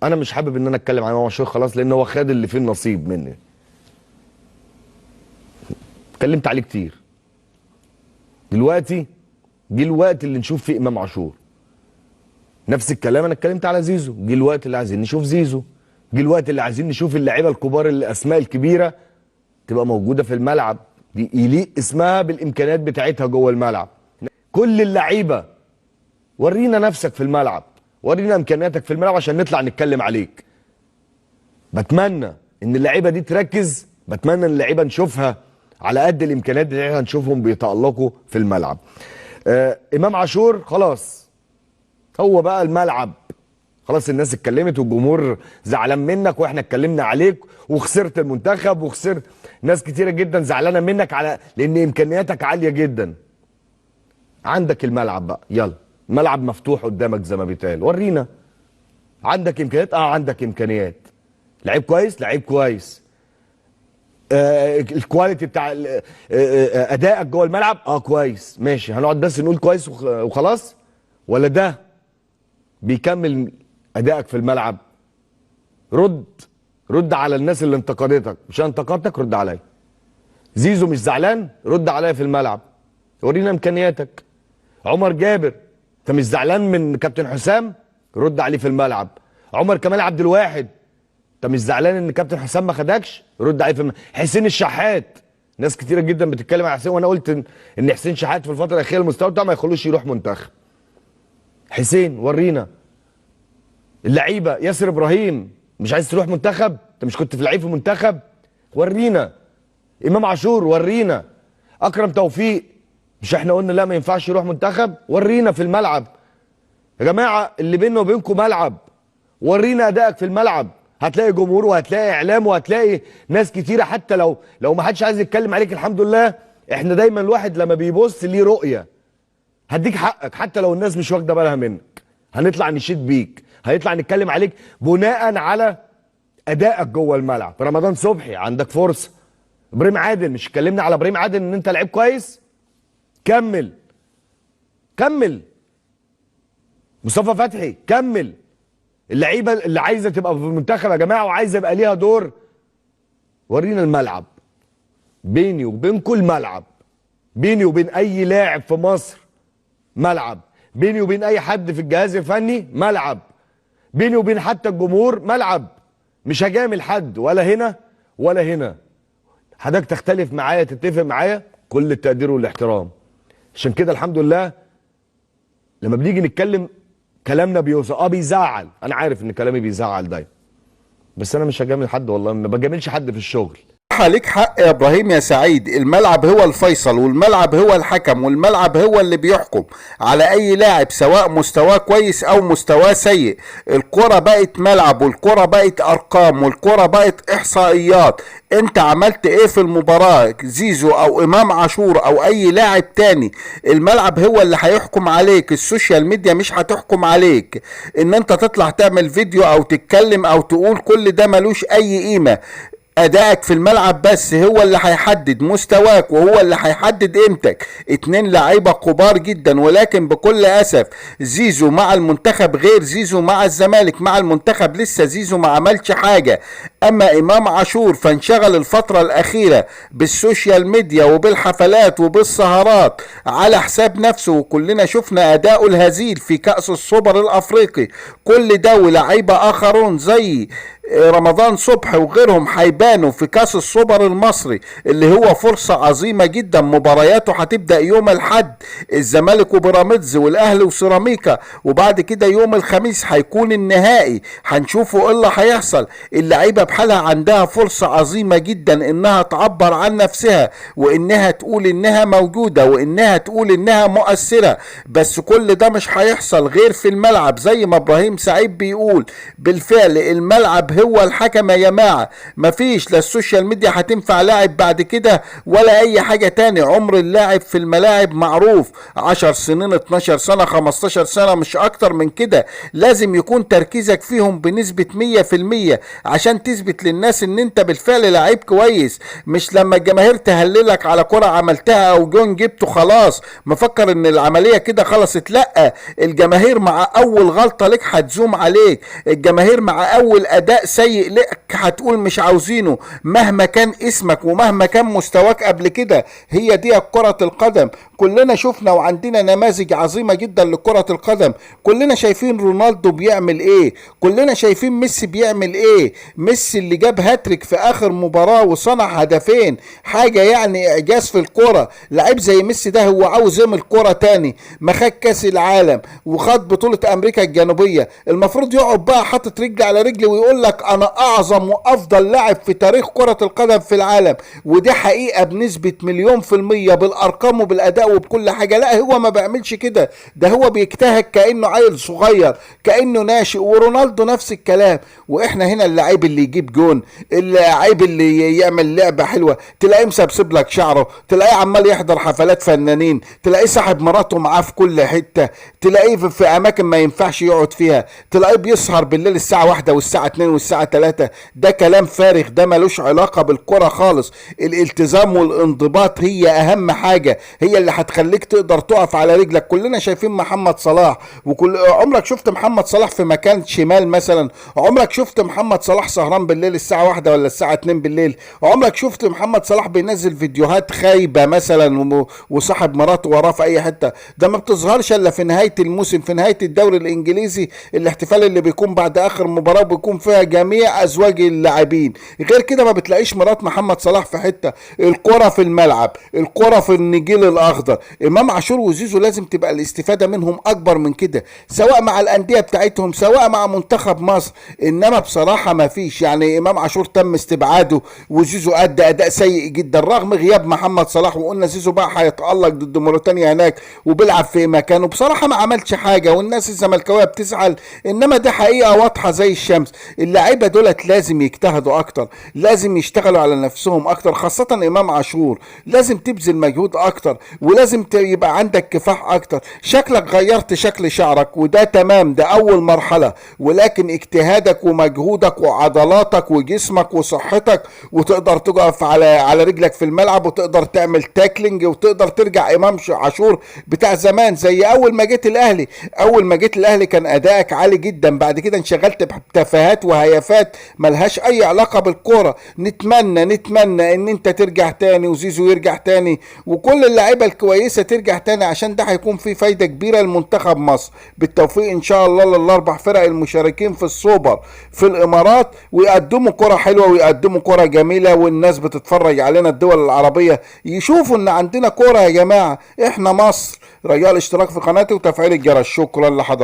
انا مش حابب ان انا اتكلم عن امام عاشور خلاص، لان هو خد اللي فيه النصيب مني. اتكلمت عليه كتير. دلوقتي جه الوقت اللي نشوف فيه امام عاشور. نفس الكلام انا اتكلمت على زيزو، جه الوقت اللي عايزين نشوف زيزو. جه الوقت اللي عايزين نشوف اللعيبه الكبار، الاسماء الكبيره تبقى موجوده في الملعب، دي يليق اسمها بالامكانيات بتاعتها جوه الملعب. كل اللعيبه ورينا نفسك في الملعب، ورينا امكانياتك في الملعب عشان نطلع نتكلم عليك. بتمنى ان اللعيبه دي تركز، بتمنى ان اللعيبه نشوفها على قد الامكانيات بتاعتها، نشوفهم بيتالقوا في الملعب. امام عاشور خلاص هو بقى الملعب، خلاص الناس اتكلمت والجمهور زعلان منك واحنا اتكلمنا عليك وخسرت المنتخب وخسرت ناس كتيره جدا زعلانه منك على لان امكانياتك عاليه جدا. عندك الملعب بقى، يلا الملعب مفتوح قدامك زي ما بيتقال، ورينا عندك امكانيات. عندك امكانيات، لعيب كويس، لعيب كويس. الكواليتي بتاع ادائك جوه الملعب كويس، ماشي. هنقعد بس نقول كويس وخلاص، ولا ده بيكمل ادائك في الملعب؟ رد على الناس اللي انتقدتك، مش انا انتقدتك، رد عليا. زيزو مش زعلان، رد عليا في الملعب، ورينا امكانياتك. عمر جابر انت مش زعلان من كابتن حسام، رد عليه في الملعب. عمر كمال عبد الواحد انت مش زعلان ان كابتن حسام ما خدكش، رد عليه في الملعب. حسين الشحات، ناس كتيره جدا بتتكلم على حسين، وانا قلت ان حسين شحات في الفتره الاخيره المستوى بتاعه ما يخلوش يروح منتخب. حسين ورينا. اللعيبه ياسر ابراهيم مش عايز تروح منتخب، انت مش كنت في لعيب في منتخب، ورينا. امام عاشور ورينا. اكرم توفيق مش احنا قلنا لا ما ينفعش يروح منتخب، ورينا في الملعب. يا جماعه اللي بيننا وبينكم ملعب، ورينا ادائك في الملعب. هتلاقي جمهور وهتلاقي اعلام وهتلاقي ناس كتيره، حتى لو ما حدش عايز يتكلم عليك الحمد لله. احنا دايما الواحد لما بيبص ليه رؤيه، هديك حقك حتى لو الناس مش واخده بالها منك، هنطلع نشيد بيك، هنطلع نتكلم عليك بناء على ادائك جوه الملعب. رمضان صبحي عندك فرصه. ابراهيم عادل مش اتكلمنا على ابراهيم عادل ان انت لعيب كويس؟ كمل كمل. مصطفى فتحي كمل. اللعيبه اللي عايزه تبقى في المنتخب يا جماعه وعايزه يبقى ليها دور، ورينا الملعب. بيني وبينكم الملعب، بيني وبين اي لاعب في مصر ملعب، بيني وبين اي حد في الجهاز الفني ملعب، بيني وبين حتى الجمهور ملعب. مش هجامل حد ولا هنا ولا هنا. حضرتك تختلف معايا تتفق معايا، كل التقدير والاحترام. عشان كده الحمد لله لما بنيجي نتكلم كلامنا بيوصل. بيزعل، انا عارف ان كلامي بيزعل دايما، بس انا مش هجامل حد، والله ما بجاملش حد في الشغل. عليك حق يا ابراهيم يا سعيد، الملعب هو الفيصل، والملعب هو الحكم، والملعب هو اللي بيحكم على اي لاعب سواء مستواه كويس او مستواه سيء. الكرة بقت ملعب، والكرة بقت ارقام، والكرة بقت احصائيات. انت عملت ايه في المباراة؟ زيزو او امام عاشور او اي لاعب تاني، الملعب هو اللي هيحكم عليك. السوشيال ميديا مش هتحكم عليك. ان انت تطلع تعمل فيديو او تتكلم او تقول كل ده ملوش اي قيمة. ادائك في الملعب بس هو اللي هيحدد مستواك، وهو اللي هيحدد قيمتك. اتنين لعيبه كبار جدا، ولكن بكل اسف زيزو مع المنتخب غير زيزو مع الزمالك. مع المنتخب لسه زيزو ما عملش حاجه، اما امام عاشور فانشغل الفتره الاخيره بالسوشيال ميديا وبالحفلات وبالسهرات على حساب نفسه، وكلنا شفنا اداؤه الهزيل في كأس السوبر الافريقي. كل ده ولعيبه اخرون زي رمضان صبحي وغيرهم هيبانوا في كاس السوبر المصري، اللي هو فرصة عظيمة جدا. مبارياته هتبدأ يوم الحد، الزمالك وبيراميدز والاهلي وسيراميكا، وبعد كده يوم الخميس هيكون النهائي. هنشوفوا ايه اللي هيحصل. اللعيبة بحالها عندها فرصة عظيمة جدا انها تعبر عن نفسها، وانها تقول انها موجودة، وانها تقول انها مؤثرة. بس كل ده مش هيحصل غير في الملعب، زي ما ابراهيم سعيد بيقول. بالفعل الملعب هو الحكم يا جماعة. مفيش لا السوشيال ميديا هتنفع لاعب بعد كده ولا اي حاجة تاني. عمر اللاعب في الملاعب معروف 10 سنين 12 سنة 15 سنة مش اكتر من كده. لازم يكون تركيزك فيهم بنسبة 100% عشان تثبت للناس ان انت بالفعل لعيب كويس. مش لما الجماهير تهللك على كرة عملتها او جون جبته خلاص مفكر ان العملية كده خلصت. لا، الجماهير مع اول غلطة لك هتزوم عليك، الجماهير مع اول اداء سيء لك هتقول مش عاوزينه مهما كان اسمك ومهما كان مستواك قبل كده. هي دي كرة القدم. كلنا شفنا وعندنا نماذج عظيمة جدا لكرة القدم. كلنا شايفين رونالدو بيعمل ايه، كلنا شايفين ميسي بيعمل ايه. ميسي اللي جاب هاتريك في اخر مباراة وصنع هدفين، حاجة يعني اعجاز في الكرة. لعيب زي ميسي ده هو عاوز يعمل كرة تاني، ما خد كاس العالم وخد بطولة امريكا الجنوبية، المفروض يقعد بقى حاطط رجل على رجل ويقول لك انا اعظم وافضل لاعب في تاريخ كرة القدم في العالم. ودي حقيقة بنسبة 1,000,000% بالارقام وبالاداء وبكل حاجة. لا، هو ما بيعملش كده، ده هو بيجتهد كأنه عيل صغير، كأنه ناشئ. ورونالدو نفس الكلام. واحنا هنا اللعيب اللي يجيب جون، اللعيب اللي يعمل لعبة حلوة تلاقيه مسبسب لك شعره، تلاقيه عمال يحضر حفلات فنانين، تلاقيه صاحب مراته معاه في كل حتة، تلاقيه في اماكن ما ينفعش يقعد فيها، تلاقيه بيسهر بالليل الساعة 1 والساعة 2 والساعة 3. ده كلام فارغ، ده ملوش علاقة بالكرة خالص. الالتزام والانضباط هي اهم حاجة، هي اللي هتخليك تقدر تقف على رجلك. كلنا شايفين محمد صلاح، عمرك شفت محمد صلاح في مكان شمال مثلا؟ عمرك شفت محمد صلاح سهران بالليل الساعة 1 ولا الساعة 2 بالليل؟ عمرك شفت محمد صلاح بينزل فيديوهات خايبة مثلا وصاحب مراته وراه في اي حتة؟ ده ما بتظهرش الا في نهاية الموسم، في نهاية الدوري الانجليزي، الاحتفال اللي بيكون بعد اخر مباراة بيكون فيها جميع ازواج اللاعبين. غير كده ما بتلاقيش مرات محمد صلاح في حتة. الكرة في الملعب، الكرة في النجيل الاخضر. امام عاشور وزيزو لازم تبقى الاستفادة منهم اكبر من كده، سواء مع الاندية بتاعتهم سواء مع منتخب مصر. انما بصراحة ما فيش، يعني امام عاشور تم استبعاده وزيزو ادى اداء سيء جدا رغم غياب محمد صلاح. وقلنا زيزو بقى هيتألق ضد موريتانيا هناك وبيلعب في مكانه، بصراحة ما عملش حاجة والناس الزملكاوية بتزعل، انما دي حقيقة واضحة زي الشمس. اللعيبة دولت لازم يجتهدوا اكتر، لازم يشتغلوا على نفسهم اكتر، خاصة امام عاشور لازم تبذل مجهود اكتر، ولازم يبقى عندك كفاح اكتر. شكلك غيرت شكل شعرك وده تمام، ده اول مرحلة، ولكن اجتهادك ومجهودك وعضلاتك وجسمك وصحتك وتقدر تقف على رجلك في الملعب وتقدر تعمل تاكلينج وتقدر ترجع امام عاشور بتاع زمان. زي اول ما جيت الاهلي، اول ما جيت الاهلي كان ادائك عالي جدا، بعد كده انشغلت بتفاهات وهيافات ملهاش اي علاقة بالكورة. نتمنى ان انت ترجع تاني وزيزو يرجع تاني وكل اللعيبة الكويسة ترجع تاني، عشان ده هيكون فيه فايدة كبيرة لمنتخب مصر. بالتوفيق ان شاء الله للاربع فرق المشاركين في السوبر في الامارات، ويقدموا كرة حلوة ويقدموا كرة جميلة، والناس بتتفرج علينا الدول العربية يشوفوا ان عندنا كرة يا جماعة. احنا مصر. رجاء الاشتراك في قناتي وتفعيل الجرس. شكرا لحضرتك.